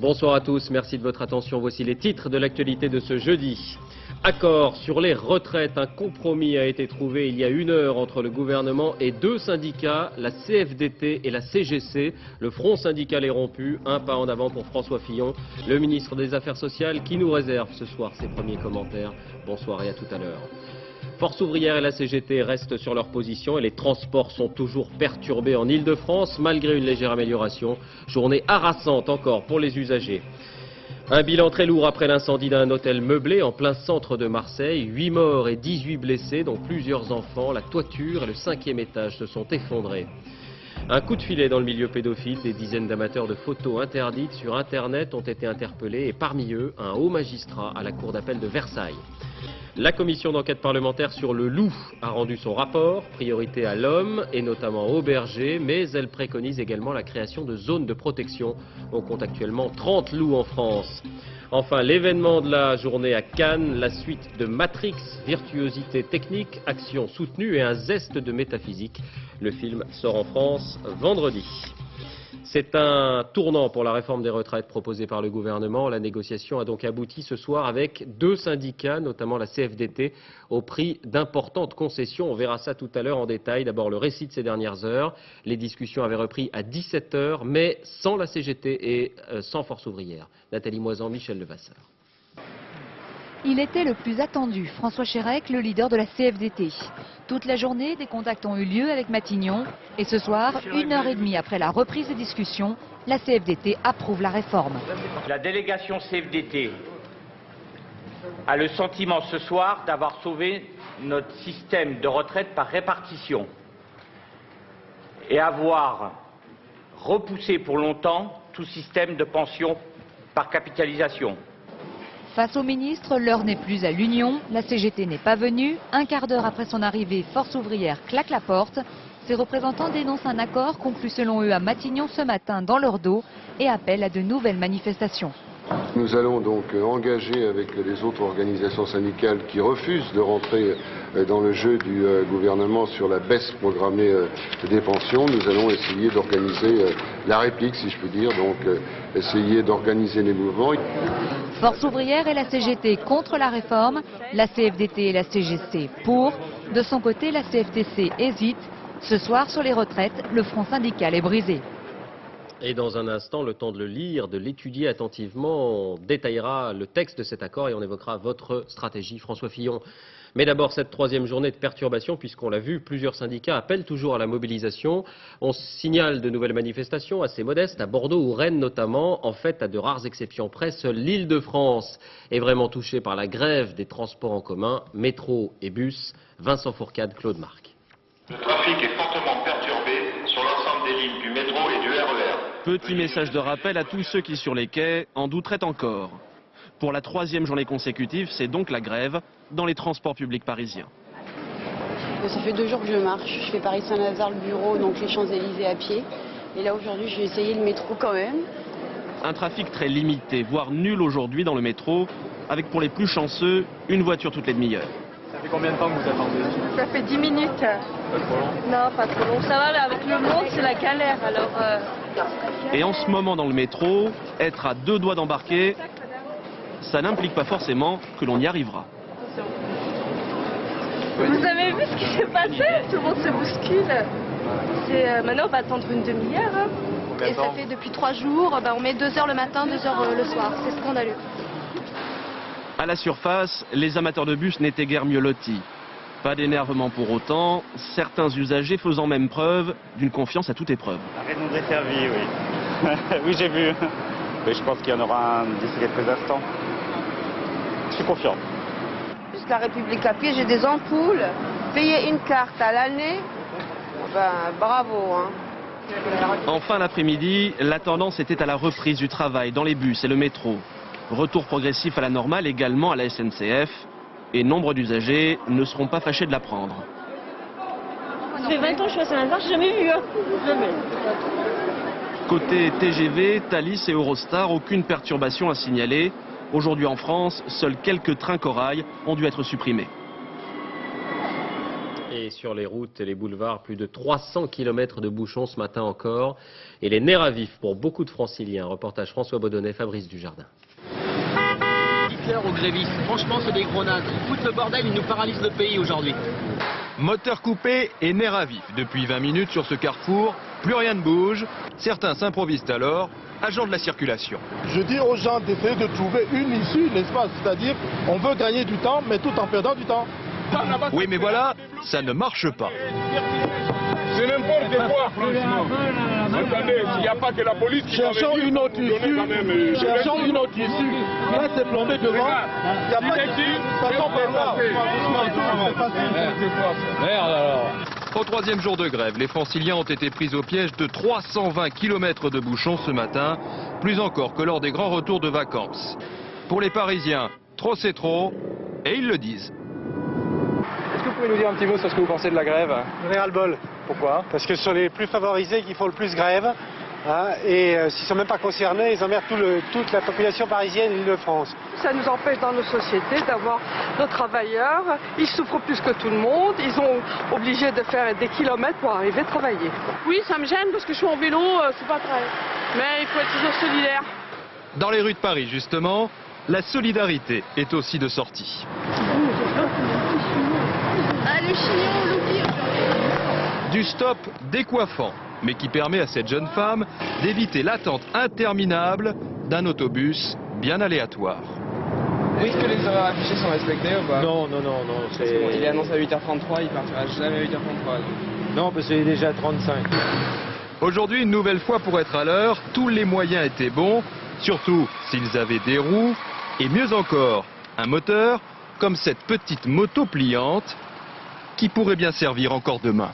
Bonsoir à tous, merci de votre attention. Voici les titres de l'actualité de ce jeudi. Accord sur les retraites. Un compromis a été trouvé il y a 1 heure entre le gouvernement et 2 syndicats, la CFDT et la CGC. Le front syndical est rompu. Un pas en avant pour François Fillon, le ministre des Affaires sociales, qui nous réserve ce soir ses premiers commentaires. Bonsoir et à tout à l'heure. Force ouvrière et la CGT restent sur leur position et les transports sont toujours perturbés en Ile-de-France malgré une légère amélioration. Journée harassante encore pour les usagers. Un bilan très lourd après l'incendie d'un hôtel meublé en plein centre de Marseille. 8 morts et 18 blessés, dont plusieurs enfants. La toiture et le 5e étage se sont effondrés. Un coup de filet dans le milieu pédophile. Des dizaines d'amateurs de photos interdites sur Internet ont été interpellés et parmi eux, un haut magistrat à la cour d'appel de Versailles. La commission d'enquête parlementaire sur le loup a rendu son rapport, priorité à l'homme et notamment aux bergers, mais elle préconise également la création de zones de protection. On compte actuellement 30 loups en France. Enfin, l'événement de la journée à Cannes, la suite de Matrix, virtuosité technique, action soutenue et un zeste de métaphysique. Le film sort en France vendredi. C'est un tournant pour la réforme des retraites proposée par le gouvernement. La négociation a donc abouti ce soir avec 2 syndicats, notamment la CFDT, au prix d'importantes concessions. On verra ça tout à l'heure en détail. D'abord le récit de ces dernières heures. Les discussions avaient repris à 17 h, mais sans la CGT et sans Force ouvrière. Nathalie Moisan, Michel Levasseur. Il était le plus attendu, François Chérec, le leader de la CFDT. Toute la journée, des contacts ont eu lieu avec Matignon. Et ce soir, 1h30 après la reprise des discussions, la CFDT approuve la réforme. La délégation CFDT a le sentiment ce soir d'avoir sauvé notre système de retraite par répartition et avoir repoussé pour longtemps tout système de pension par capitalisation. Face au ministre, l'heure n'est plus à l'union. La CGT n'est pas venue. 1/4 d'heure après son arrivée, Force ouvrière claque la porte. Ses représentants dénoncent un accord conclu selon eux à Matignon ce matin dans leur dos et appellent à de nouvelles manifestations. Nous allons donc engager avec les autres organisations syndicales qui refusent de rentrer dans le jeu du gouvernement sur la baisse programmée des pensions. Nous allons essayer d'organiser la réplique, si je puis dire, donc essayer d'organiser les mouvements. Force ouvrière et la CGT contre la réforme, la CFDT et la CGC pour. De son côté, la CFTC hésite. Ce soir, sur les retraites, le front syndical est brisé. Et dans un instant, le temps de le lire, de l'étudier attentivement, on détaillera le texte de cet accord et on évoquera votre stratégie, François Fillon. Mais d'abord, cette 3e journée de perturbation, puisqu'on l'a vu, plusieurs syndicats appellent toujours à la mobilisation. On signale de nouvelles manifestations assez modestes, à Bordeaux ou Rennes notamment. En fait, à de rares exceptions près, seule l'Île-de-France est vraiment touchée par la grève des transports en commun, métro et bus. Vincent Fourcade, Claude Marc. Le trafic est fortement perturbé sur l'ensemble des lignes du métro et du RER. Petit message de rappel à tous ceux qui sur les quais en douteraient encore. Pour la 3e journée consécutive, c'est donc la grève dans les transports publics parisiens. Ça fait 2 jours que je marche. Je fais Paris-Saint-Lazare, le bureau, donc les Champs-Élysées à pied. Et là aujourd'hui, j'ai essayé le métro quand même. Un trafic très limité, voire nul aujourd'hui dans le métro, avec pour les plus chanceux, une voiture toutes les demi-heures. Ça fait combien de temps que vous attendez? Ça fait 10 minutes. Pas trop long? Non, pas trop long. Ça va, mais avec le monde, c'est la galère. Alors, Et en ce moment dans le métro, être à 2 doigts d'embarquer, ça n'implique pas forcément que l'on y arrivera. Vous avez vu ce qui s'est passé? Tout le monde se bouscule. Maintenant, on va attendre une demi-heure. Hein. Et ça fait depuis 3 jours, on met 2 heures le matin, 2 heures le soir. C'est scandaleux. À la surface, les amateurs de bus n'étaient guère mieux lotis. Pas d'énervement pour autant, certains usagers faisant même preuve d'une confiance à toute épreuve. Arrête de nous desservir, oui. Oui, j'ai vu. Mais je pense qu'il y en aura un d'ici quelques instants. Je suis confiant. Jusqu'à République à pied, j'ai des ampoules. Payer une carte à l'année, bravo. Hein. En fin d'après-midi, la tendance était à la reprise du travail dans les bus et le métro. Retour progressif à la normale également à la SNCF. Et nombre d'usagers ne seront pas fâchés de l'apprendre. Ça fait 20 ans que je suis à Saint-Lazare, j'ai jamais vu. Hein. Jamais. Côté TGV, Thalys et Eurostar, aucune perturbation à signaler. Aujourd'hui en France, seuls quelques trains corail ont dû être supprimés. Et sur les routes et les boulevards, plus de 300 km de bouchons ce matin encore. Et les nerfs à vif pour beaucoup de franciliens. Reportage François Baudonnet, Fabrice Dujardin. Hitler aux grévistes, franchement c'est des grenades. Ils foutent le bordel, ils nous paralysent le pays aujourd'hui. Moteur coupé et nerfs à vif. Depuis 20 minutes sur ce carrefour, plus rien ne bouge. Certains s'improvisent alors agents de la circulation. Je dis aux gens d'essayer de trouver une issue, n'est-ce pas? C'est-à-dire, on veut gagner du temps, mais tout en perdant du temps. Oui, mais voilà, ça ne marche pas. C'est n'importe quoi, franchement. Attendez, s'il n'y a pas que la police qui cherchons une autre issue. Cherchons une autre issue. Là, c'est plombé devant. Il n'y a pas d'issue. Passons par là. Merde alors. Au troisième jour de grève, les franciliens ont été pris au piège de 320 km de bouchons ce matin, plus encore que lors des grands retours de vacances. Pour les Parisiens, trop c'est trop, et ils le disent. Est-ce que vous pouvez nous dire un petit mot sur ce que vous pensez de la grève? Ras-le-bol. Pourquoi? Parce que ce sont les plus favorisés qui font le plus grève. Et s'ils ne sont même pas concernés, ils emmerdent toute la population parisienne et l'Île-de-France. Ça nous empêche dans nos sociétés d'avoir nos travailleurs. Ils souffrent plus que tout le monde. Ils sont obligés de faire des kilomètres pour arriver à travailler. Oui, ça me gêne parce que je suis en vélo, c'est pas très. Mais il faut être toujours solidaire. Dans les rues de Paris, justement, la solidarité est aussi de sortie. Ah, le chignon, l'oublie. Du stop décoiffant, mais qui permet à cette jeune femme d'éviter l'attente interminable d'un autobus bien aléatoire. Est-ce que les horaires affichés sont respectés ou pas? Non. Bon, il est annoncé à 8h33, il partira jamais à 8h33. Non, parce qu'il est déjà 35. Aujourd'hui, une nouvelle fois pour être à l'heure, tous les moyens étaient bons, surtout s'ils avaient des roues, et mieux encore, un moteur, comme cette petite moto pliante, qui pourrait bien servir encore demain.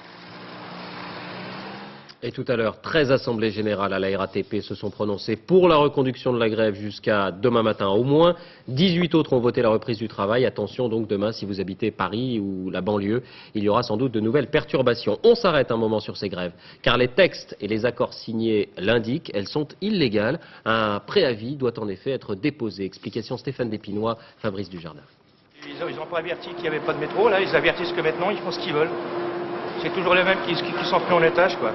Et tout à l'heure, 13 assemblées générales à la RATP se sont prononcées pour la reconduction de la grève jusqu'à demain matin au moins. 18 autres ont voté la reprise du travail. Attention donc demain, si vous habitez Paris ou la banlieue, il y aura sans doute de nouvelles perturbations. On s'arrête un moment sur ces grèves, car les textes et les accords signés l'indiquent, elles sont illégales. Un préavis doit en effet être déposé. Explication Stéphane Despinois, Fabrice Dujardin. Ils n'ont pas averti qu'il n'y avait pas de métro, là ils avertissent que maintenant ils font ce qu'ils veulent. C'est toujours les mêmes qui s'en pris en étage, quoi.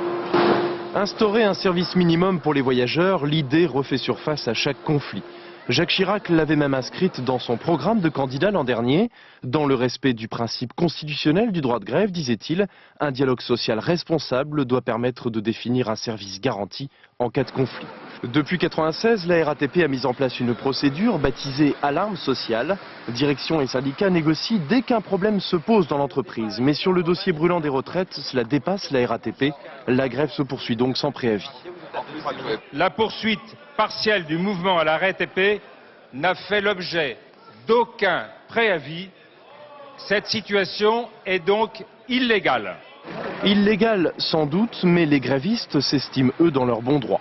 Instaurer un service minimum pour les voyageurs, l'idée refait surface à chaque conflit. Jacques Chirac l'avait même inscrite dans son programme de candidat l'an dernier. Dans le respect du principe constitutionnel du droit de grève, disait-il, un dialogue social responsable doit permettre de définir un service garanti en cas de conflit. Depuis 1996, la RATP a mis en place une procédure baptisée alarme sociale. Direction et syndicats négocient dès qu'un problème se pose dans l'entreprise. Mais sur le dossier brûlant des retraites, cela dépasse la RATP. La grève se poursuit donc sans préavis. La poursuite partielle du mouvement à la RATP n'a fait l'objet d'aucun préavis. Cette situation est donc illégale. Illégale sans doute, mais les grévistes s'estiment eux dans leur bon droit.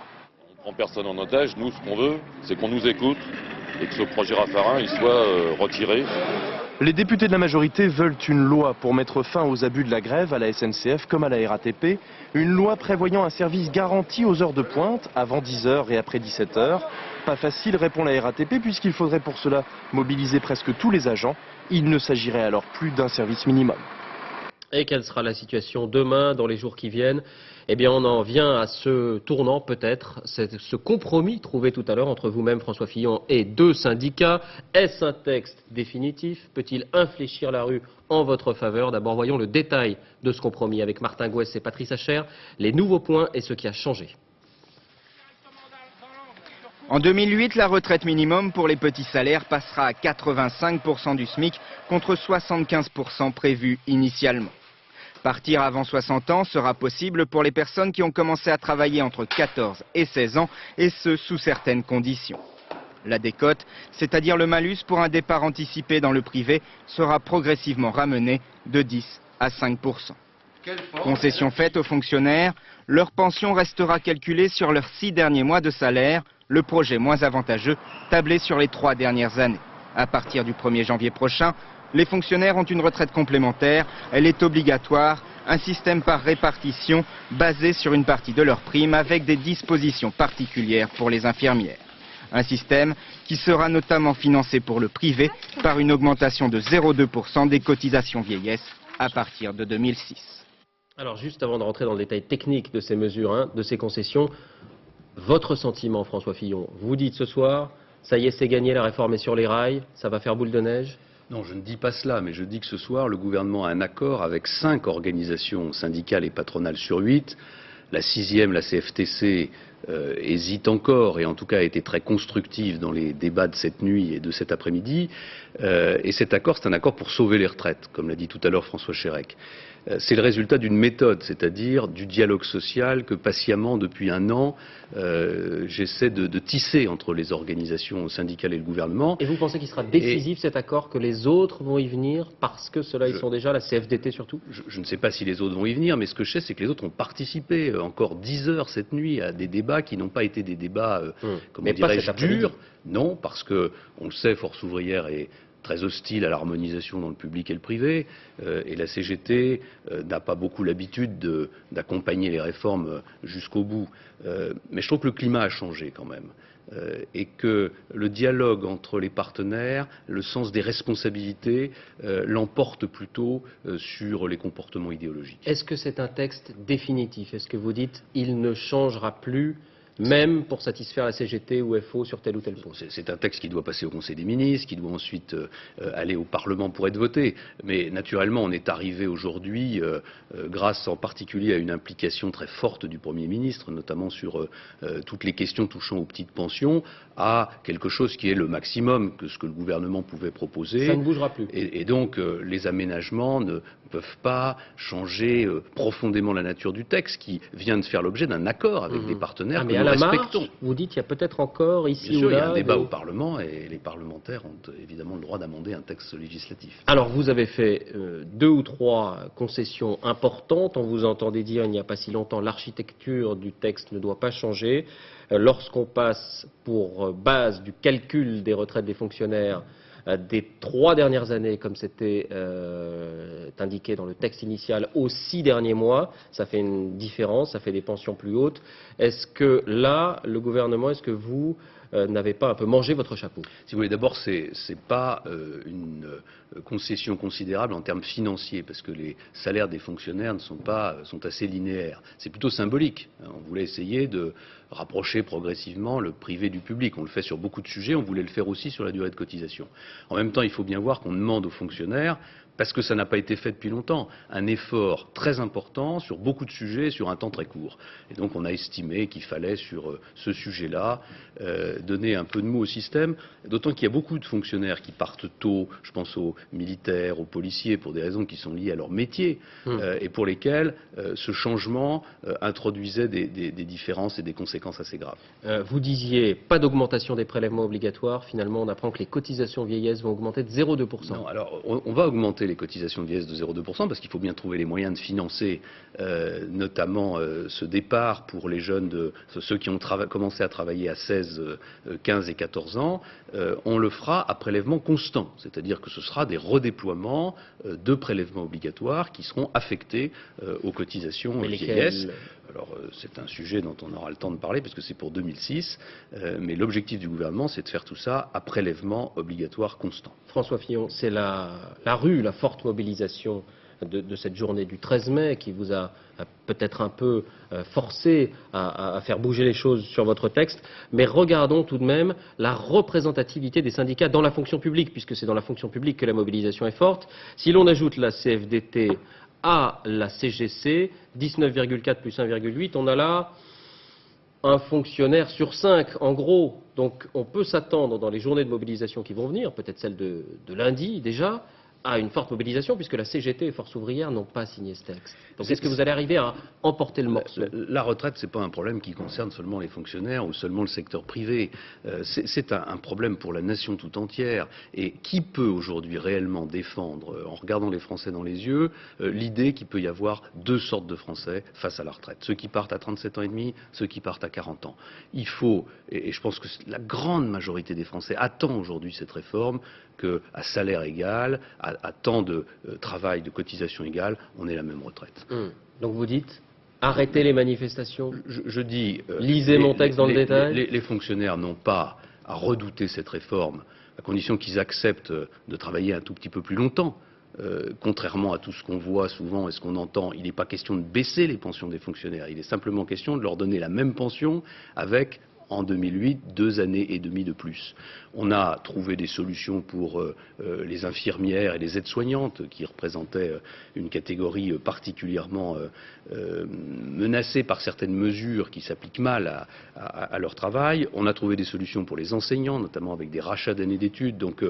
On ne prend personne en otage. Nous, ce qu'on veut, c'est qu'on nous écoute et que ce projet Raffarin il soit retiré. Les députés de la majorité veulent une loi pour mettre fin aux abus de la grève à la SNCF comme à la RATP. Une loi prévoyant un service garanti aux heures de pointe, avant 10h et après 17h. Pas facile, répond la RATP, puisqu'il faudrait pour cela mobiliser presque tous les agents. Il ne s'agirait alors plus d'un service minimum. Et quelle sera la situation demain, dans les jours qui viennent? Eh bien, on en vient à ce tournant, peut-être, ce compromis trouvé tout à l'heure entre vous-même, François Fillon, et deux syndicats. Est-ce un texte définitif? Peut-il infléchir la rue en votre faveur? D'abord, voyons le détail de ce compromis avec Martin Gouès et Patrice Hacher, les nouveaux points et ce qui a changé. En 2008, la retraite minimum pour les petits salaires passera à 85% du SMIC contre 75% prévu initialement. Partir avant 60 ans sera possible pour les personnes qui ont commencé à travailler entre 14 et 16 ans, et ce, sous certaines conditions. La décote, c'est-à-dire le malus pour un départ anticipé dans le privé, sera progressivement ramenée de 10 à 5%. Concession faite aux fonctionnaires, leur pension restera calculée sur leurs 6 derniers mois de salaire, le projet moins avantageux tablé sur les 3 dernières années. À partir du 1er janvier prochain, les fonctionnaires ont une retraite complémentaire, elle est obligatoire, un système par répartition basé sur une partie de leur prime avec des dispositions particulières pour les infirmières. Un système qui sera notamment financé pour le privé par une augmentation de 0,2% des cotisations vieillesse à partir de 2006. Alors juste avant de rentrer dans le détail technique de ces mesures, de ces concessions, votre sentiment, François Fillon, vous dites ce soir, ça y est, c'est gagné, la réforme est sur les rails, ça va faire boule de neige? Non, je ne dis pas cela, mais je dis que ce soir, le gouvernement a un accord avec 5 organisations syndicales et patronales sur 8. La 6e, la CFTC, hésite encore, et en tout cas a été très constructive dans les débats de cette nuit et de cet après-midi. Et cet accord, c'est un accord pour sauver les retraites, comme l'a dit tout à l'heure François Chérec. C'est le résultat d'une méthode, c'est-à-dire du dialogue social que patiemment, depuis un an, j'essaie de tisser entre les organisations syndicales et le gouvernement. Et vous pensez qu'il sera décisif cet accord, que les autres vont y venir parce que ceux-là, ils sont déjà, la CFDT surtout? Je ne sais pas si les autres vont y venir, mais ce que je sais, c'est que les autres ont participé encore 10 heures cette nuit à des débats qui n'ont pas été des débats, comment dirais-je, durs. Non, parce que, on le sait, Force ouvrière est très hostile à l'harmonisation dans le public et le privé, et la CGT n'a pas beaucoup l'habitude d'accompagner les réformes jusqu'au bout. Mais je trouve que le climat a changé quand même. Et que le dialogue entre les partenaires, le sens des responsabilités, l'emporte plutôt sur les comportements idéologiques. Est-ce que c'est un texte définitif? Est-ce que vous dites il ne changera plus, même pour satisfaire la CGT ou FO sur tel ou tel point? C'est un texte qui doit passer au Conseil des ministres, qui doit ensuite aller au Parlement pour être voté. Mais naturellement, on est arrivé aujourd'hui, grâce en particulier à une implication très forte du Premier ministre, notamment sur toutes les questions touchant aux petites pensions, à quelque chose qui est le maximum que ce que le gouvernement pouvait proposer. Ça ne bougera plus. Et donc, les aménagements ne peuvent pas changer profondément la nature du texte, qui vient de faire l'objet d'un accord avec des partenaires que nous respectons. Vous dites qu'il y a peut-être encore ici Bien sûr, ou là... il y a un débat au Parlement et les parlementaires ont évidemment le droit d'amender un texte législatif. Alors vous avez fait 2 ou 3 concessions importantes. On vous entendait dire il n'y a pas si longtemps l'architecture du texte ne doit pas changer. Lorsqu'on passe pour base du calcul des retraites des fonctionnaires des 3 dernières années, comme c'était indiqué dans le texte initial, aux 6 derniers mois, ça fait une différence, ça fait des pensions plus hautes. Est-ce que là, le gouvernement, est-ce que vous n'avez pas un peu mangé votre chapeau? Si vous voulez, d'abord, c'est pas une concession considérable en termes financiers, parce que les salaires des fonctionnaires sont assez linéaires. C'est plutôt symbolique. On voulait essayer de rapprocher progressivement le privé du public. On le fait sur beaucoup de sujets, on voulait le faire aussi sur la durée de cotisation. En même temps, il faut bien voir qu'on demande aux fonctionnaires, parce que ça n'a pas été fait depuis longtemps, un effort très important sur beaucoup de sujets sur un temps très court. Et donc on a estimé qu'il fallait sur ce sujet-là donner un peu de mou au système, d'autant qu'il y a beaucoup de fonctionnaires qui partent tôt, je pense aux militaires, aux policiers, pour des raisons qui sont liées à leur métier, et pour lesquels ce changement introduisait des différences et des conséquences assez graves. Vous disiez pas d'augmentation des prélèvements obligatoires, finalement on apprend que les cotisations vieillesse vont augmenter de 0,2%. Non, alors on va augmenter les cotisations de vieillesse de 0,2% parce qu'il faut bien trouver les moyens de financer notamment ce départ pour les jeunes, ceux qui ont commencé à travailler à 16, 15 et 14 ans. On le fera à prélèvement constant, c'est-à-dire que ce sera des redéploiements de prélèvements obligatoires qui seront affectés aux cotisations vieillesse. Alors c'est un sujet dont on aura le temps de parler parce que c'est pour 2006, mais l'objectif du gouvernement c'est de faire tout ça à prélèvement obligatoire constant. François Fillon, c'est la rue, la forte mobilisation de cette journée du 13 mai qui vous a peut-être un peu forcé à faire bouger les choses sur votre texte, mais regardons tout de même la représentativité des syndicats dans la fonction publique, puisque c'est dans la fonction publique que la mobilisation est forte. Si l'on ajoute la CFDT à la CGC, 19,4 plus 1,8, on a là un fonctionnaire sur 5, en gros. Donc on peut s'attendre dans les journées de mobilisation qui vont venir, peut-être celle de lundi déjà, à une forte mobilisation, puisque la CGT et Force ouvrière n'ont pas signé ce texte. Donc est-ce que vous allez arriver à emporter le morceau? La retraite, c'est pas un problème qui concerne seulement les fonctionnaires ou seulement le secteur privé. C'est un problème pour la nation tout entière. Et qui peut aujourd'hui réellement défendre, en regardant les Français dans les yeux, l'idée qu'il peut y avoir 2 sortes de Français face à la retraite? Ceux qui partent à 37 ans et demi, ceux qui partent à 40 ans. Il faut, et je pense que la grande majorité des Français attend aujourd'hui cette réforme, qu'à salaire égal, à temps de travail, de cotisation égale, on ait la même retraite. Donc vous dites, arrêtez les manifestations? Je dis... lisez mon texte dans le détail. Les fonctionnaires n'ont pas à redouter cette réforme, à condition qu'ils acceptent de travailler un tout petit peu plus longtemps. contrairement à tout ce qu'on voit souvent et ce qu'on entend, il n'est pas question de baisser les pensions des fonctionnaires. Il est simplement question de leur donner la même pension avec, en 2008, 2 années et demie de plus. On a trouvé des solutions pour les infirmières et les aides-soignantes qui représentaient une catégorie particulièrement menacée par certaines mesures qui s'appliquent mal à leur travail. On a trouvé des solutions pour les enseignants, notamment avec des rachats d'années d'études. Donc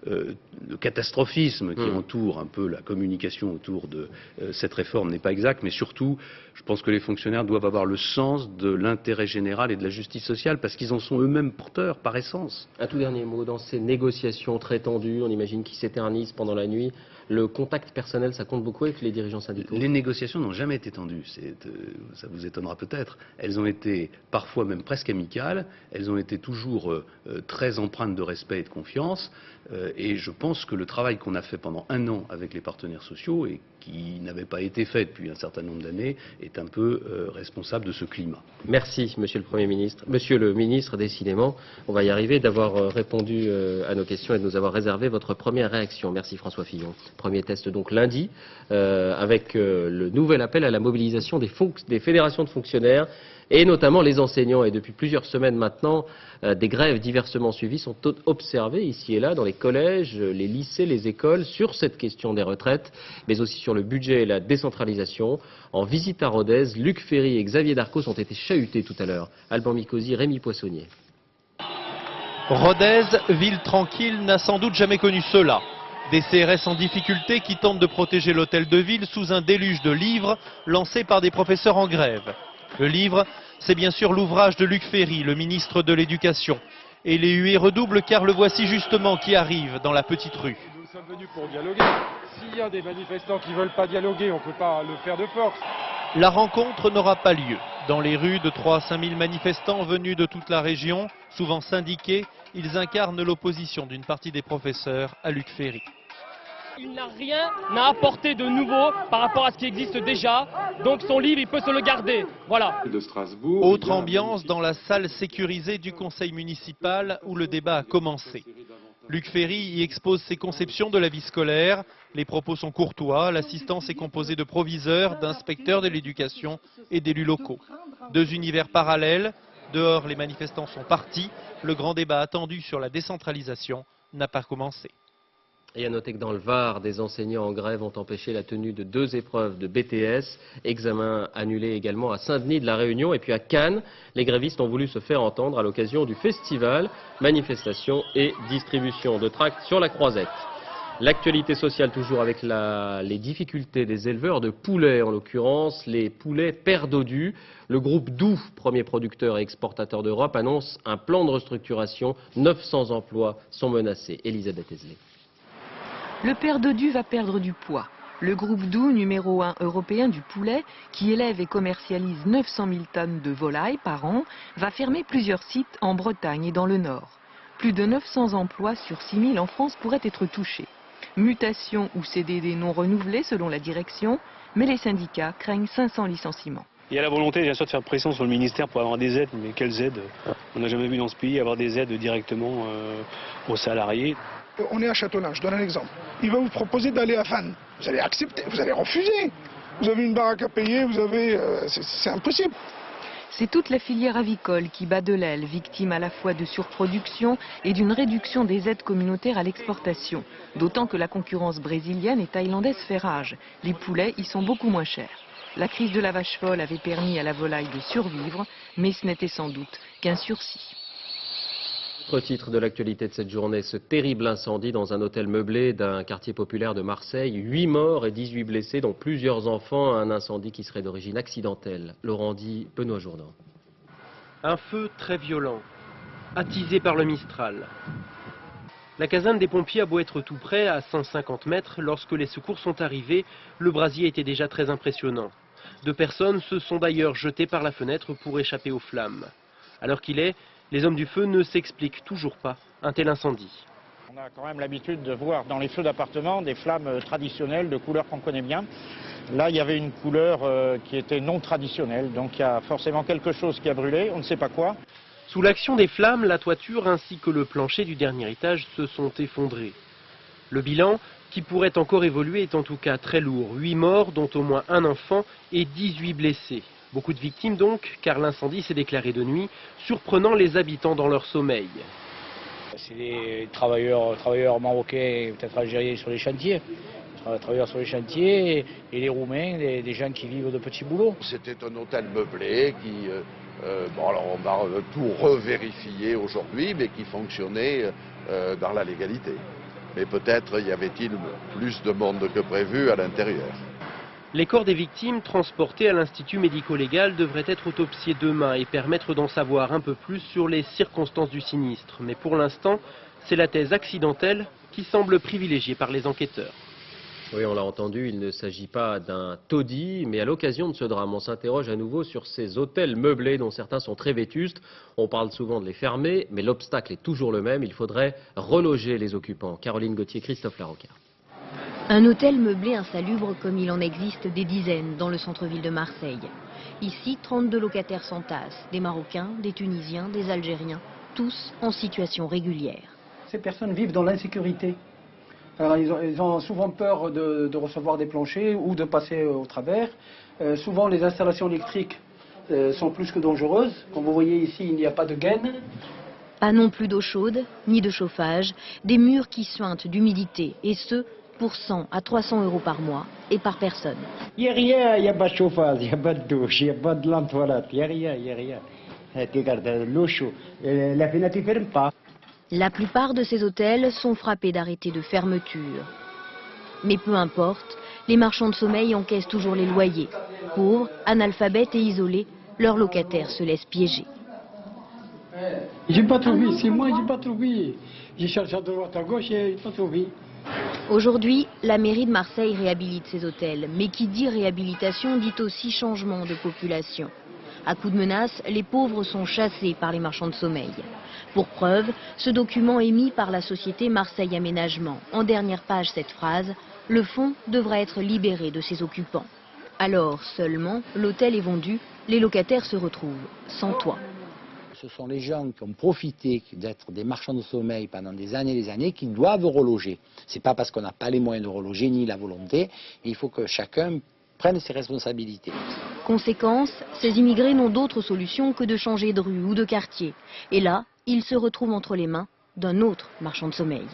le catastrophisme qui entoure un peu la communication autour de cette réforme n'est pas exact, mais surtout, je pense que les fonctionnaires doivent avoir le sens de l'intérêt général et de la justice sociale parce qu'ils en sont eux-mêmes porteurs par essence. Un tout dernier mot, dans ces négociations très tendues, on imagine qui s'éternisent pendant la nuit, le contact personnel, ça compte beaucoup avec les dirigeants syndicaux? Les négociations n'ont jamais été tendues, ça vous étonnera peut-être. Elles ont été parfois même presque amicales, elles ont été toujours très empreintes de respect et de confiance, et je pense que le travail qu'on a fait pendant 1 an avec les partenaires sociaux, et qui n'avait pas été fait depuis un certain nombre d'années, est un peu responsable de ce climat. Merci, Monsieur le Premier ministre. Monsieur le ministre, décidément, on va y arriver d'avoir répondu à nos questions et de nous avoir réservé votre première réaction. Merci François Fillon. Premier test donc lundi, avec le nouvel appel à la mobilisation des fédérations de fonctionnaires et notamment les enseignants. Et depuis plusieurs semaines maintenant, des grèves diversement suivies sont observées ici et là dans les collèges, les lycées, les écoles sur cette question des retraites, mais aussi sur le budget et la décentralisation. En visite à Rodez, Luc Ferry et Xavier Darcos ont été chahutés tout à l'heure. Alban Mikosi, Rémi Poissonnier. Rodez, ville tranquille, n'a sans doute jamais connu cela. Des CRS en difficulté qui tentent de protéger l'hôtel de ville sous un déluge de livres lancés par des professeurs en grève. Le livre, c'est bien sûr l'ouvrage de Luc Ferry, le ministre de l'Éducation. Et les huées redoublent car le voici justement qui arrive dans la petite rue. Nous sommes venus pour dialoguer. S'il y a des manifestants qui ne veulent pas dialoguer, on ne peut pas le faire de force. La rencontre n'aura pas lieu. Dans les rues, de 3 à 5 000 manifestants venus de toute la région, souvent syndiqués, ils incarnent l'opposition d'une partie des professeurs à Luc Ferry. Il n'a rien à apporter de nouveau par rapport à ce qui existe déjà, donc son livre, il peut se le garder. Voilà. De Strasbourg. Autre ambiance dans la salle sécurisée du conseil municipal où le débat a commencé. Luc Ferry y expose ses conceptions de la vie scolaire. Les propos sont courtois, l'assistance est composée de proviseurs, d'inspecteurs de l'éducation et d'élus locaux. 2 univers parallèles. Dehors, les manifestants sont partis. Le grand débat attendu sur la décentralisation n'a pas commencé. Et à noter que dans le Var, des enseignants en grève ont empêché la tenue de 2 épreuves de BTS, examen annulé également à Saint-Denis de la Réunion. Et puis à Cannes, les grévistes ont voulu se faire entendre à l'occasion du festival, manifestation et distribution de tracts sur la Croisette. L'actualité sociale toujours avec les difficultés des éleveurs de poulets, en l'occurrence les poulets père dodu. Le groupe Doux, premier producteur et exportateur d'Europe, annonce un plan de restructuration. 900 emplois sont menacés. Elisabeth Esley. Le père dodu va perdre du poids. Le groupe Doux, numéro 1 européen du poulet, qui élève et commercialise 900 000 tonnes de volailles par an, va fermer plusieurs sites en Bretagne et dans le Nord. Plus de 900 emplois sur 6 000 en France pourraient être touchés. Mutation ou CDD non renouvelés selon la direction, mais les syndicats craignent 500 licenciements. Il y a la volonté bien sûr de faire pression sur le ministère pour avoir des aides, mais quelles aides? On n'a jamais vu dans ce pays avoir des aides directement aux salariés. On est à Châteaulin, je donne un exemple. Il va vous proposer d'aller à Vannes. Vous allez accepter, vous allez refuser. Vous avez une baraque à payer, vous avez... c'est impossible. C'est toute la filière avicole qui bat de l'aile, victime à la fois de surproduction et d'une réduction des aides communautaires à l'exportation. D'autant que la concurrence brésilienne et thaïlandaise fait rage. Les poulets y sont beaucoup moins chers. La crise de la vache folle avait permis à la volaille de survivre, mais ce n'était sans doute qu'un sursis. Autre titre de l'actualité de cette journée, ce terrible incendie dans un hôtel meublé d'un quartier populaire de Marseille. 8 morts et 18 blessés, dont plusieurs enfants. Un incendie qui serait d'origine accidentelle. Laurent dit, Benoît Jourdan. Un feu très violent, attisé par le Mistral. La caserne des pompiers a beau être tout près, à 150 mètres, lorsque les secours sont arrivés, le brasier était déjà très impressionnant. 2 personnes se sont d'ailleurs jetées par la fenêtre pour échapper aux flammes. À l'heure qu'il est, les hommes du feu ne s'expliquent toujours pas un tel incendie. On a quand même l'habitude de voir dans les feux d'appartement des flammes traditionnelles de couleurs qu'on connaît bien. Là, il y avait une couleur qui était non traditionnelle, donc il y a forcément quelque chose qui a brûlé, on ne sait pas quoi. Sous l'action des flammes, la toiture ainsi que le plancher du dernier étage se sont effondrés. Le bilan, qui pourrait encore évoluer est en tout cas très lourd. 8 morts, dont au moins un enfant, et 18 blessés. Beaucoup de victimes donc, car l'incendie s'est déclaré de nuit, surprenant les habitants dans leur sommeil. C'est des travailleurs marocains, peut-être algériens sur les chantiers. Travailleurs sur les chantiers et les Roumains, des gens qui vivent de petits boulots. C'était un hôtel meublé qui, bon alors on va tout revérifier aujourd'hui, mais qui fonctionnait dans la légalité. Mais peut-être y avait-il plus de monde que prévu à l'intérieur. Les corps des victimes transportés à l'Institut médico-légal devraient être autopsiés demain et permettre d'en savoir un peu plus sur les circonstances du sinistre. Mais pour l'instant, c'est la thèse accidentelle qui semble privilégiée par les enquêteurs. Oui, on l'a entendu, il ne s'agit pas d'un taudis, mais à l'occasion de ce drame, on s'interroge à nouveau sur ces hôtels meublés dont certains sont très vétustes. On parle souvent de les fermer, mais l'obstacle est toujours le même, il faudrait reloger les occupants. Caroline Gauthier, Christophe Larocca. Un hôtel meublé insalubre comme il en existe des dizaines dans le centre-ville de Marseille. Ici, 32 locataires s'entassent, des Marocains, des Tunisiens, des Algériens, tous en situation régulière. Ces personnes vivent dans l'insécurité. Alors, ils ont souvent peur de recevoir des planchers ou de passer au travers. Souvent, les installations électriques sont plus que dangereuses. Comme vous voyez ici, il n'y a pas de gaine. Pas non plus d'eau chaude, ni de chauffage, des murs qui suintent d'humidité, et ce, pour 100 à 300 € par mois et par personne. Il n'y a rien, il n'y a pas de chauffage, il n'y a pas de douche, il n'y a pas de lampe toilette, il n'y a rien, il n'y a rien. Regarde, l'eau chaude, la fenêtre ne ferme pas. La plupart de ces hôtels sont frappés d'arrêtés de fermeture. Mais peu importe, les marchands de sommeil encaissent toujours les loyers. Pauvres, analphabètes et isolés, leurs locataires se laissent piéger. J'ai pas trouvé, c'est moi, j'ai pas trouvé. J'ai cherché à droite, à gauche et j'ai pas trouvé. Aujourd'hui, la mairie de Marseille réhabilite ces hôtels. Mais qui dit réhabilitation dit aussi changement de population. À coups de menaces, les pauvres sont chassés par les marchands de sommeil. Pour preuve, ce document émis par la société Marseille Aménagement. En dernière page, cette phrase, le fonds devra être libéré de ses occupants. Alors seulement, l'hôtel est vendu, les locataires se retrouvent sans toit. Ce sont les gens qui ont profité d'être des marchands de sommeil pendant des années qui doivent reloger. Ce n'est pas parce qu'on n'a pas les moyens de reloger ni la volonté, il faut que chacun prenne ses responsabilités. Conséquence, ces immigrés n'ont d'autre solution que de changer de rue ou de quartier. Et là, ils se retrouvent entre les mains d'un autre marchand de sommeil.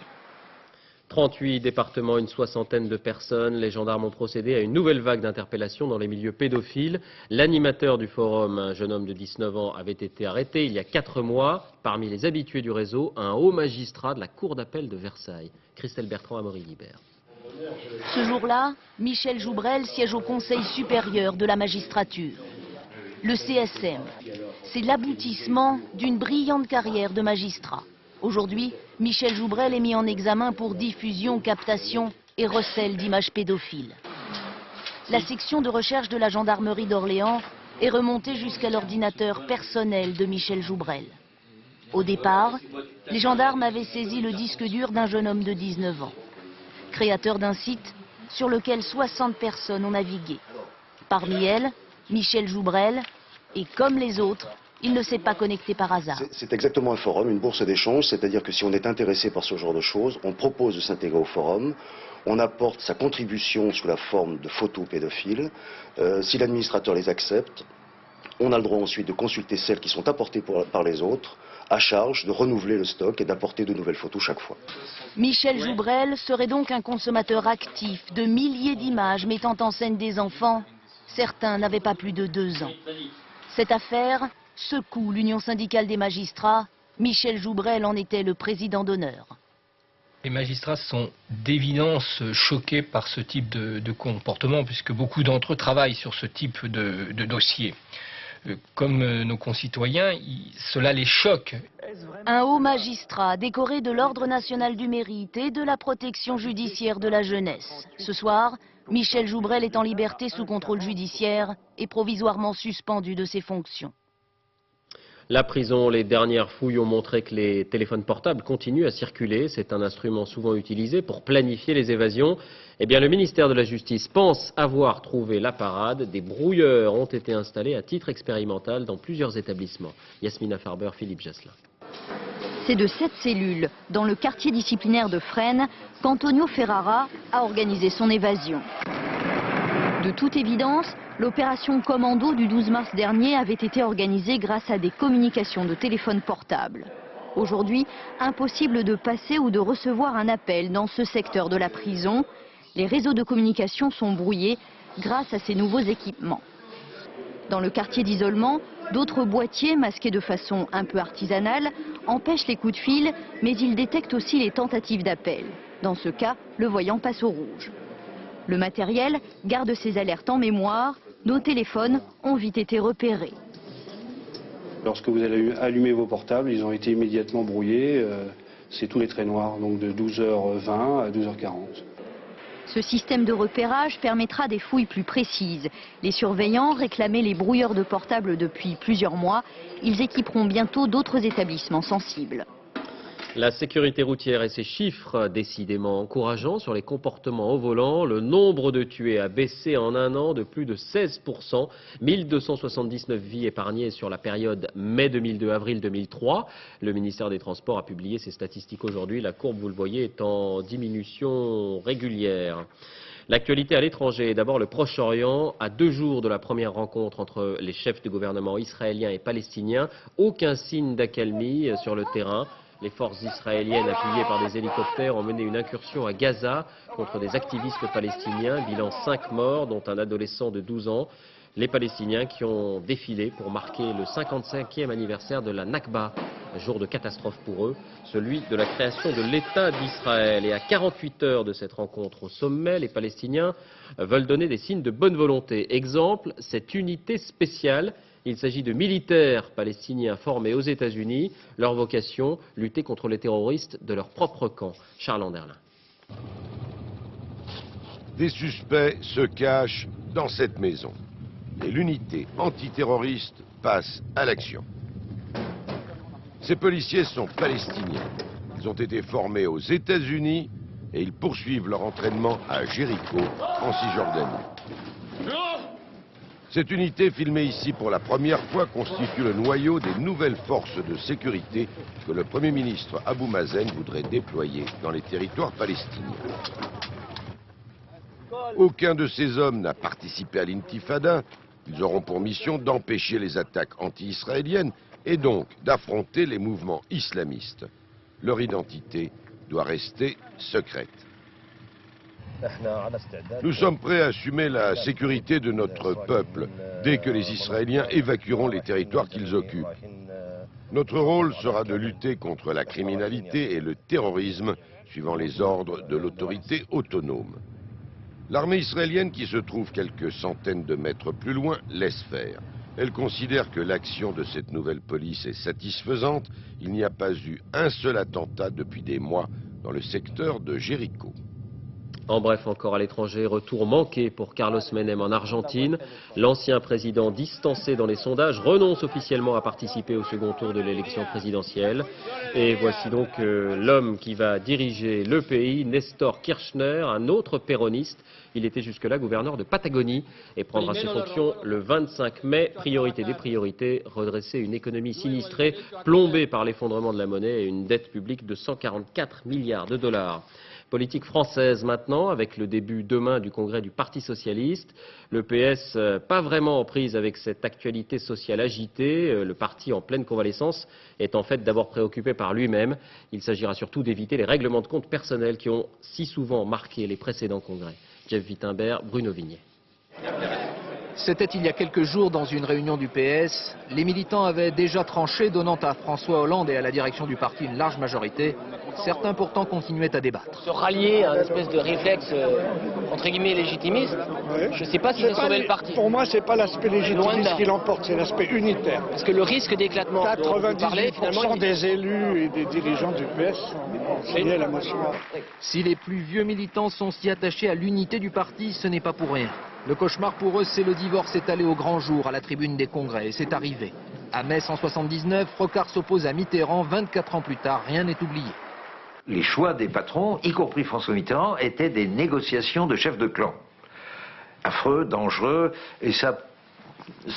38 départements, une soixantaine de personnes. Les gendarmes ont procédé à une nouvelle vague d'interpellations dans les milieux pédophiles. L'animateur du forum, un jeune homme de 19 ans, avait été arrêté il y a 4 mois. Parmi les habitués du réseau, un haut magistrat de la Cour d'appel de Versailles. Christelle Bertrand, Amaury-Libert. Ce jour-là, Michel Joubrel siège au Conseil supérieur de la magistrature. Le CSM, c'est l'aboutissement d'une brillante carrière de magistrat. Aujourd'hui, Michel Joubrel est mis en examen pour diffusion, captation et recel d'images pédophiles. La section de recherche de la gendarmerie d'Orléans est remontée jusqu'à l'ordinateur personnel de Michel Joubrel. Au départ, les gendarmes avaient saisi le disque dur d'un jeune homme de 19 ans, créateur d'un site sur lequel 60 personnes ont navigué. Parmi elles, Michel Joubrel, et comme les autres, il ne s'est pas connecté par hasard. C'est exactement un forum, une bourse d'échange, c'est-à-dire que si on est intéressé par ce genre de choses, on propose de s'intégrer au forum, on apporte sa contribution sous la forme de photos pédophiles. Si l'administrateur les accepte, on a le droit ensuite de consulter celles qui sont apportées par les autres, à charge de renouveler le stock et d'apporter de nouvelles photos chaque fois. Michel Joubrel serait donc un consommateur actif de milliers d'images mettant en scène des enfants. Certains n'avaient pas plus de 2 ans. Cette affaire secoue l'Union syndicale des magistrats. Michel Joubrel en était le président d'honneur. Les magistrats sont d'évidence choqués par ce type de comportement, puisque beaucoup d'entre eux travaillent sur ce type de dossier. Comme nos concitoyens, cela les choque. Un haut magistrat décoré de l'Ordre national du mérite et de la protection judiciaire de la jeunesse. Ce soir, Michel Joubrel est en liberté sous contrôle judiciaire et provisoirement suspendu de ses fonctions. La prison, les dernières fouilles ont montré que les téléphones portables continuent à circuler. C'est un instrument souvent utilisé pour planifier les évasions. Eh bien, le ministère de la Justice pense avoir trouvé la parade. Des brouilleurs ont été installés à titre expérimental dans plusieurs établissements. Yasmina Farber, Philippe Jasselin. C'est de cette cellule, dans le quartier disciplinaire de Fresnes, qu'Antonio Ferrara a organisé son évasion. De toute évidence, l'opération Commando du 12 mars dernier avait été organisée grâce à des communications de téléphone portable. Aujourd'hui, impossible de passer ou de recevoir un appel dans ce secteur de la prison. Les réseaux de communication sont brouillés grâce à ces nouveaux équipements. Dans le quartier d'isolement, d'autres boîtiers masqués de façon un peu artisanale empêchent les coups de fil, mais ils détectent aussi les tentatives d'appel. Dans ce cas, le voyant passe au rouge. Le matériel garde ces alertes en mémoire. Nos téléphones ont vite été repérés. Lorsque vous allez allumer vos portables, ils ont été immédiatement brouillés. C'est tous les traits noirs, donc de 12h20 à 12h40. Ce système de repérage permettra des fouilles plus précises. Les surveillants réclamaient les brouilleurs de portables depuis plusieurs mois. Ils équiperont bientôt d'autres établissements sensibles. La sécurité routière et ses chiffres décidément encourageants sur les comportements au volant. Le nombre de tués a baissé en un an de plus de 16%. 1279 vies épargnées sur la période mai 2002-avril 2003. Le ministère des Transports a publié ses statistiques aujourd'hui. La courbe, vous le voyez, est en diminution régulière. L'actualité à l'étranger, d'abord le Proche-Orient, à 2 jours de la première rencontre entre les chefs de gouvernement israéliens et palestiniens. Aucun signe d'accalmie sur le terrain. Les forces israéliennes appuyées par des hélicoptères ont mené une incursion à Gaza contre des activistes palestiniens. Bilan 5 morts, dont un adolescent de 12 ans. Les Palestiniens qui ont défilé pour marquer le 55e anniversaire de la Nakba, un jour de catastrophe pour eux, celui de la création de l'État d'Israël. Et à 48 heures de cette rencontre au sommet, les Palestiniens veulent donner des signes de bonne volonté. Exemple, cette unité spéciale. Il s'agit de militaires palestiniens formés aux États-Unis. Leur vocation, lutter contre les terroristes de leur propre camp. Charles Anderlin. Des suspects se cachent dans cette maison. Et l'unité antiterroriste passe à l'action. Ces policiers sont palestiniens. Ils ont été formés aux États-Unis et ils poursuivent leur entraînement à Jéricho, en Cisjordanie. Cette unité, filmée ici pour la première fois, constitue le noyau des nouvelles forces de sécurité que le Premier ministre Abou Mazen voudrait déployer dans les territoires palestiniens. Aucun de ces hommes n'a participé à l'intifada. Ils auront pour mission d'empêcher les attaques anti-israéliennes et donc d'affronter les mouvements islamistes. Leur identité doit rester secrète. Nous sommes prêts à assumer la sécurité de notre peuple dès que les Israéliens évacueront les territoires qu'ils occupent. Notre rôle sera de lutter contre la criminalité et le terrorisme suivant les ordres de l'autorité autonome. L'armée israélienne, qui se trouve quelques centaines de mètres plus loin, laisse faire. Elle considère que l'action de cette nouvelle police est satisfaisante. Il n'y a pas eu un seul attentat depuis des mois dans le secteur de Jéricho. En bref, encore à l'étranger, retour manqué pour Carlos Menem en Argentine. L'ancien président distancé dans les sondages renonce officiellement à participer au second tour de l'élection présidentielle. Et voici donc l'homme qui va diriger le pays, Néstor Kirchner, un autre péroniste. Il était jusque-là gouverneur de Patagonie et prendra ses fonctions le 25 mai. Priorité des priorités, redresser une économie sinistrée, plombée par l'effondrement de la monnaie et une dette publique de 144 milliards de dollars. Politique française maintenant, avec le début demain du congrès du Parti socialiste. Le PS, pas vraiment en prise avec cette actualité sociale agitée. Le parti en pleine convalescence est en fait d'abord préoccupé par lui-même. Il s'agira surtout d'éviter les règlements de compte personnels qui ont si souvent marqué les précédents congrès. Jeff Wittenberg, Bruno Vignet. C'était il y a quelques jours dans une réunion du PS. Les militants avaient déjà tranché, donnant à François Hollande et à la direction du parti une large majorité. Certains pourtant continuaient à débattre. Se rallier à une espèce de réflexe entre guillemets légitimiste, je ne sais pas si c'est sauver le parti. Pour moi, c'est pas l'aspect légitimiste qui l'emporte, c'est l'aspect unitaire. Parce que le risque d'éclatement, 98% des élus et des dirigeants du PS sont liés à la motion. Si les plus vieux militants sont si attachés à l'unité du parti, ce n'est pas pour rien. Le cauchemar pour eux, c'est le divorce étalé au grand jour à la tribune des congrès, et c'est arrivé. À mai 179, Rocard s'oppose à Mitterrand, 24 ans plus tard, rien n'est oublié. Les choix des patrons, y compris François Mitterrand, étaient des négociations de chefs de clan. Affreux, dangereux, et ça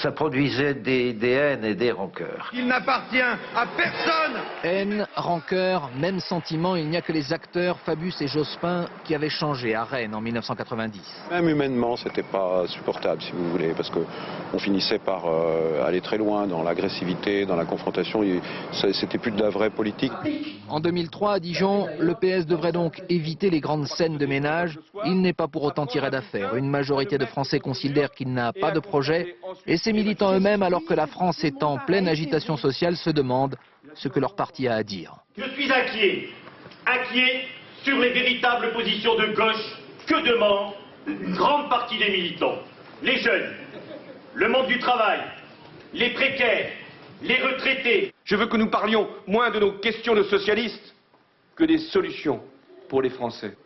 ça produisait des haines et des rancœurs. Il n'appartient à personne. Haine, rancœur, même sentiment, il n'y a que les acteurs Fabius et Jospin qui avaient changé à Rennes en 1990. Même humainement, c'était pas supportable, si vous voulez, parce qu'on finissait par aller très loin dans l'agressivité, dans la confrontation. C'était plus de la vraie politique. En 2003, à Dijon, le PS devrait donc éviter les grandes scènes de ménage. Il n'est pas pour autant tiré d'affaire. Une majorité de Français considère qu'il n'a pas de projet. Et ses militants eux-mêmes, alors que la France est en pleine agitation sociale, se demandent ce que leur parti a à dire. Je suis inquiet sur les véritables positions de gauche que demande une grande partie des militants. Les jeunes, le monde du travail, les précaires, les retraités. Je veux que nous parlions moins de nos questions de socialistes que des solutions pour les Français.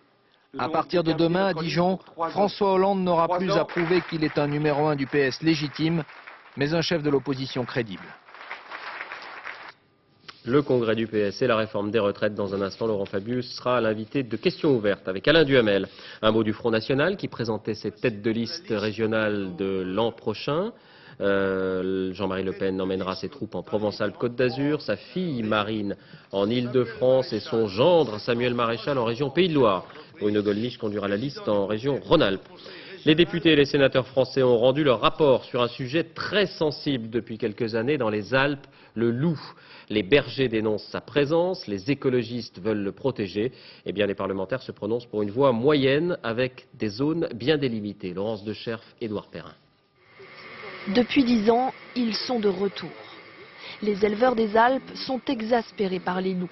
À partir de demain, à Dijon, François Hollande n'aura plus à prouver qu'il est un numéro 1 du PS légitime, mais un chef de l'opposition crédible. Le congrès du PS et la réforme des retraites. Dans un instant, Laurent Fabius sera l'invité de Questions ouvertes avec Alain Duhamel. Un mot du Front National qui présentait ses têtes de liste régionales de l'an prochain. Jean-Marie Le Pen emmènera ses troupes en Provence-Alpes-Côte d'Azur, sa fille Marine en Île-de-France et son gendre Samuel Maréchal en région Pays de Loire. Bruno Gollnisch conduira la liste en région Rhône-Alpes. Les députés et les sénateurs français ont rendu leur rapport sur un sujet très sensible depuis quelques années dans les Alpes, le loup. Les bergers dénoncent sa présence, les écologistes veulent le protéger. Eh bien, les parlementaires se prononcent pour une voie moyenne avec des zones bien délimitées. Laurence Decherf, Édouard Perrin. Depuis 10 ans, ils sont de retour. Les éleveurs des Alpes sont exaspérés par les loups.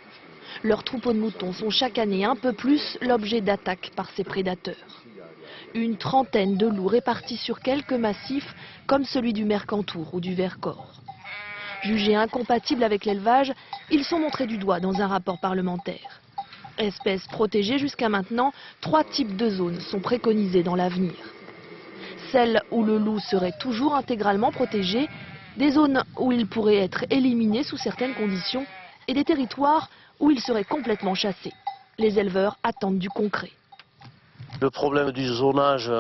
Leurs troupeaux de moutons sont chaque année un peu plus l'objet d'attaques par ces prédateurs. Une trentaine de loups répartis sur quelques massifs comme celui du Mercantour ou du Vercors. Jugés incompatibles avec l'élevage, ils sont montrés du doigt dans un rapport parlementaire. Espèces protégées jusqu'à maintenant, 3 types de zones sont préconisées dans l'avenir. Celles où le loup serait toujours intégralement protégé, des zones où il pourrait être éliminé sous certaines conditions et des territoires où il serait complètement chassé. Les éleveurs attendent du concret. Le problème du zonage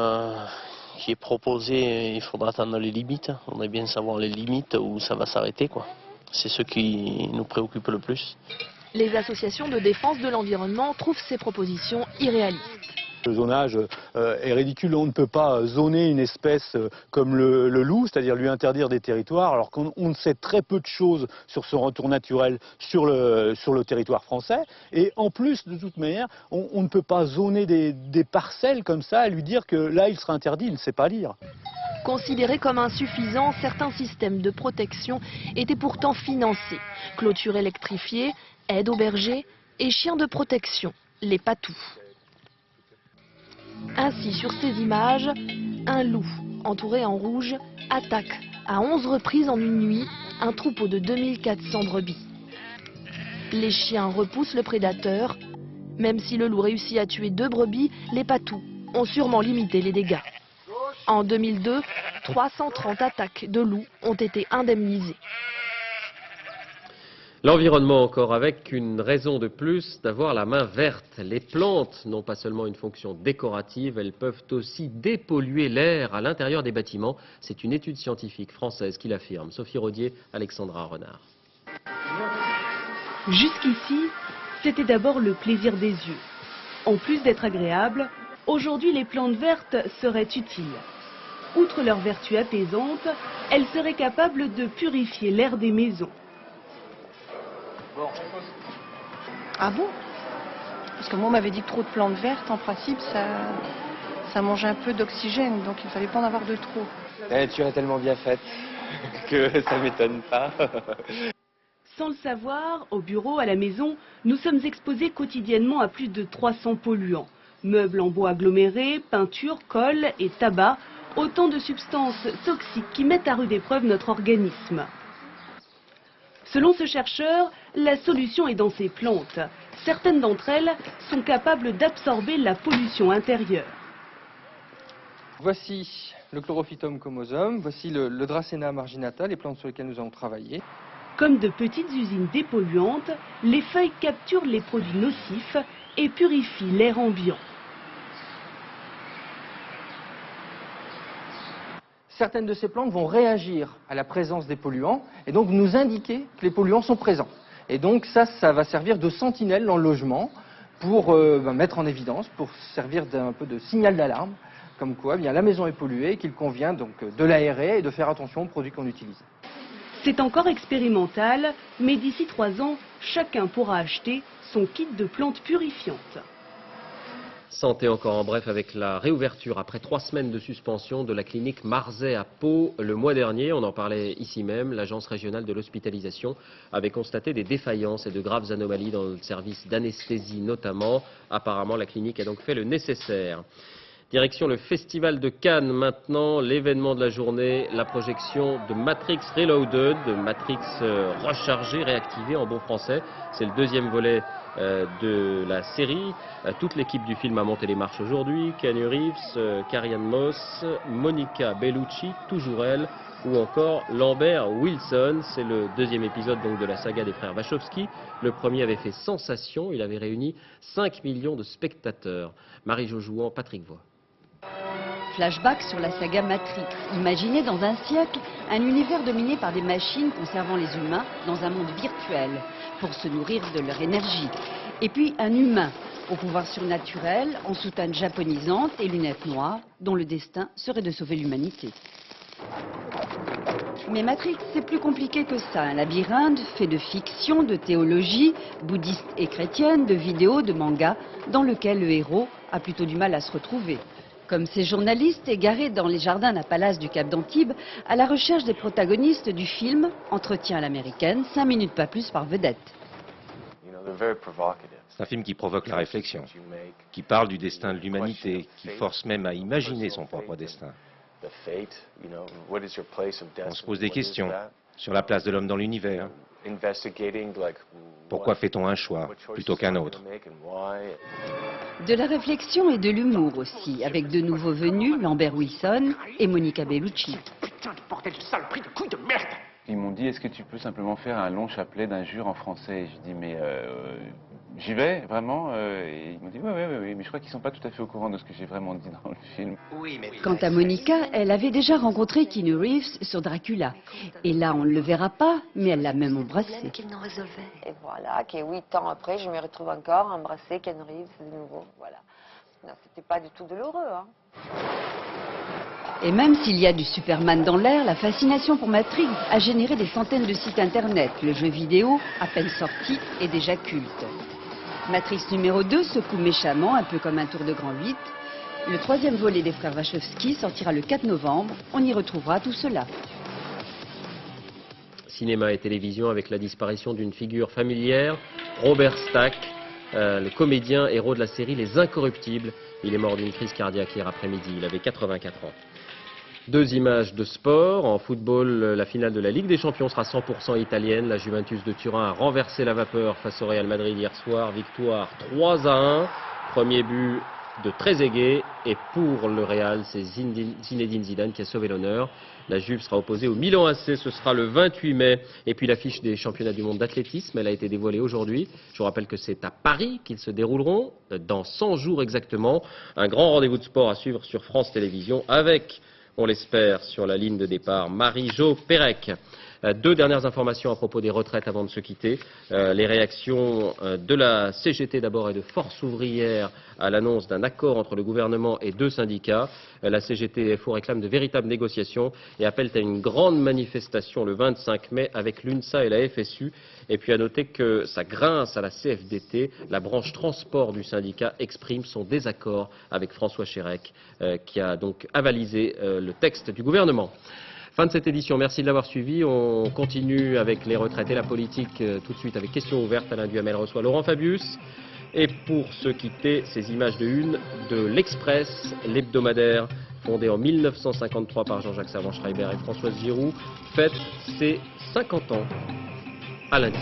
qui est proposé, il faudra attendre les limites. On doit bien savoir les limites où ça va s'arrêter, quoi. C'est ce qui nous préoccupe le plus. Les associations de défense de l'environnement trouvent ces propositions irréalistes. Le zonage est ridicule. On ne peut pas zoner une espèce comme le loup, c'est-à-dire lui interdire des territoires, alors qu'on ne sait très peu de choses sur son retour naturel sur le territoire français. Et en plus, de toute manière, on ne peut pas zoner des parcelles comme ça et lui dire que là, il sera interdit, il ne sait pas lire. Considérés comme insuffisants, certains systèmes de protection étaient pourtant financés. Clôtures électrifiées, aide aux bergers et chiens de protection, les patous. Ainsi, sur ces images, un loup, entouré en rouge, attaque à 11 reprises en une nuit un troupeau de 2400 brebis. Les chiens repoussent le prédateur. Même si le loup réussit à tuer 2 brebis, les patous ont sûrement limité les dégâts. En 2002, 330 attaques de loups ont été indemnisées. L'environnement encore, avec une raison de plus d'avoir la main verte. Les plantes n'ont pas seulement une fonction décorative, elles peuvent aussi dépolluer l'air à l'intérieur des bâtiments. C'est une étude scientifique française qui l'affirme. Sophie Rodier, Alexandra Renard. Jusqu'ici, c'était d'abord le plaisir des yeux. En plus d'être agréable, aujourd'hui les plantes vertes seraient utiles. Outre leur vertu apaisante, elles seraient capables de purifier l'air des maisons. Ah bon? Parce que moi on m'avait dit que trop de plantes vertes, en principe, ça mange un peu d'oxygène, donc il ne fallait pas en avoir de trop. Tu as tellement bien faite que ça ne m'étonne pas. Sans le savoir, au bureau, à la maison, nous sommes exposés quotidiennement à plus de 300 polluants. Meubles en bois agglomérés, peinture, colle et tabac, autant de substances toxiques qui mettent à rude épreuve notre organisme. Selon ce chercheur, la solution est dans ces plantes. Certaines d'entre elles sont capables d'absorber la pollution intérieure. Voici le Chlorophytum comosum, voici le Dracæna marginata, les plantes sur lesquelles nous allons travailler. Comme de petites usines dépolluantes, les feuilles capturent les produits nocifs et purifient l'air ambiant. certaines de ces plantes vont réagir à la présence des polluants et donc nous indiquer que les polluants sont présents. Et donc ça va servir de sentinelle dans le logement pour mettre en évidence, pour servir d'un peu de signal d'alarme, comme quoi la maison est polluée et qu'il convient donc de l'aérer et de faire attention aux produits qu'on utilise. C'est encore expérimental, mais d'ici 3 ans, chacun pourra acheter son kit de plantes purifiantes. Santé encore en bref avec la réouverture après 3 semaines de suspension de la clinique Marzay à Pau le mois dernier. On en parlait ici même. L'agence régionale de l'hospitalisation avait constaté des défaillances et de graves anomalies dans le service d'anesthésie notamment. Apparemment, la clinique a donc fait le nécessaire. Direction le Festival de Cannes maintenant, l'événement de la journée, la projection de Matrix Reloaded, de Matrix rechargé, réactivé en bon français. C'est le 2e volet de la série. Toute l'équipe du film a monté les marches aujourd'hui. Keanu Reeves, Carrie-Anne Moss, Monica Bellucci, toujours elle, ou encore Lambert Wilson. C'est le 2e épisode donc de la saga des frères Wachowski. Le premier avait fait sensation, il avait réuni 5 millions de spectateurs. Marie-Jo Jouan, Patrick Voix. Flashback sur la saga Matrix. Imaginez dans un siècle un univers dominé par des machines conservant les humains dans un monde virtuel pour se nourrir de leur énergie. Et puis un humain au pouvoir surnaturel, en soutane japonisante et lunettes noires, dont le destin serait de sauver l'humanité. Mais Matrix, c'est plus compliqué que ça. Un labyrinthe fait de fiction, de théologie, bouddhiste et chrétienne, de vidéos, de mangas, dans lequel le héros a plutôt du mal à se retrouver. Comme ces journalistes égarés dans les jardins d'un palace du Cap d'Antibes, à la recherche des protagonistes du film, entretien à l'américaine, 5 minutes pas plus par vedette. C'est un film qui provoque la réflexion, qui parle du destin de l'humanité, qui force même à imaginer son propre destin. On se pose des questions sur la place de l'homme dans l'univers. Pourquoi fait-on un choix plutôt qu'un autre? De la réflexion et de l'humour aussi, avec de nouveaux venus, Lambert Wilson et Monica Bellucci. Putain de bordel de saloperie de couilles de merde! Ils m'ont dit, est-ce que tu peux simplement faire un long chapelet d'injures en français? Et je dis, mais j'y vais, vraiment? Et ils m'ont dit, oui, mais je crois qu'ils ne sont pas tout à fait au courant de ce que j'ai vraiment dit dans le film. Quant à Monica, elle avait déjà rencontré Keanu Reeves sur Dracula. Et là, on ne le verra pas, mais elle l'a même embrassé. Et voilà, que 8 ans après, je me retrouve encore à embrasser Keanu Reeves de nouveau. Voilà. Non, c'était pas du tout douloureux, hein. Et même s'il y a du Superman dans l'air, la fascination pour Matrix a généré des centaines de sites internet. Le jeu vidéo, à peine sorti, est déjà culte. Matrix numéro 2 secoue méchamment, un peu comme un tour de grand 8. Le 3e volet des frères Wachowski sortira le 4 novembre. On y retrouvera tout cela. Cinéma et télévision avec la disparition d'une figure familière, Robert Stack, le comédien héros de la série Les Incorruptibles. Il est mort d'une crise cardiaque hier après-midi, il avait 84 ans. 2 images de sport. En football, la finale de la Ligue des Champions sera 100% italienne. La Juventus de Turin a renversé la vapeur face au Real Madrid hier soir. Victoire 3-1. Premier but de Trezeguet. Et pour le Real, c'est Zinedine Zidane qui a sauvé l'honneur. La Juve sera opposée au Milan AC, ce sera le 28 mai. Et puis l'affiche des championnats du monde d'athlétisme, elle a été dévoilée aujourd'hui. Je vous rappelle que c'est à Paris qu'ils se dérouleront, dans 100 jours exactement. Un grand rendez-vous de sport à suivre sur France Télévisions avec, on l'espère, sur la ligne de départ, Marie-Jo Pérec. 2 dernières informations à propos des retraites avant de se quitter. Les réactions de la CGT d'abord et de Force ouvrière à l'annonce d'un accord entre le gouvernement et 2 syndicats. La CGT et FO réclament de véritables négociations et appellent à une grande manifestation le 25 mai avec l'UNSA et la FSU. Et puis à noter que ça grince à la CFDT. La branche transport du syndicat exprime son désaccord avec François Chérec qui a donc avalisé le texte du gouvernement. Fin de cette édition, merci de l'avoir suivi. On continue avec les retraites et la politique tout de suite avec questions ouvertes. Alain Duhamel reçoit Laurent Fabius. Et pour se quitter, ces images de une de l'Express, l'hebdomadaire fondé en 1953 par Jean-Jacques Servan-Schreiber et Françoise Giroud, fête ses 50 ans à lundi.